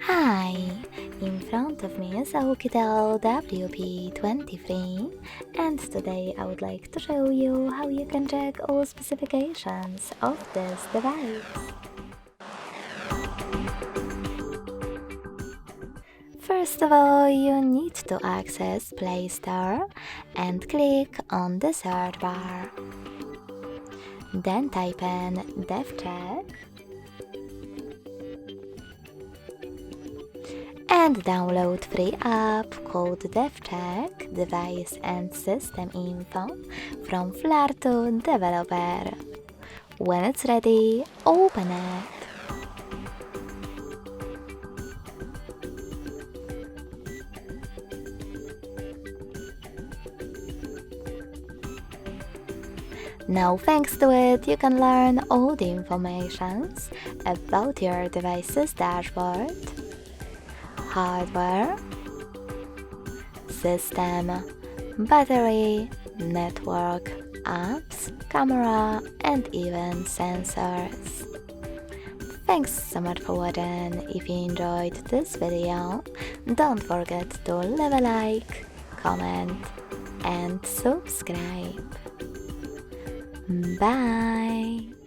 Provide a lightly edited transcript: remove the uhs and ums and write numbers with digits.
Hi! In front of me is OUKITEL WP23, and today I would like to show you how you can check all specifications of this device. First of all, you need to access Play Store and click on the search bar. Then type in DevCheck and download free app called DevCheck Device and System Info from Flartu Developer. When it's ready, open it. Now, thanks to it, you can learn all the informations about your device's dashboard, hardware, system, battery, network, apps, camera, and even sensors. Thanks so much for watching. If you enjoyed this video, don't forget to leave a like, comment, and subscribe. Bye!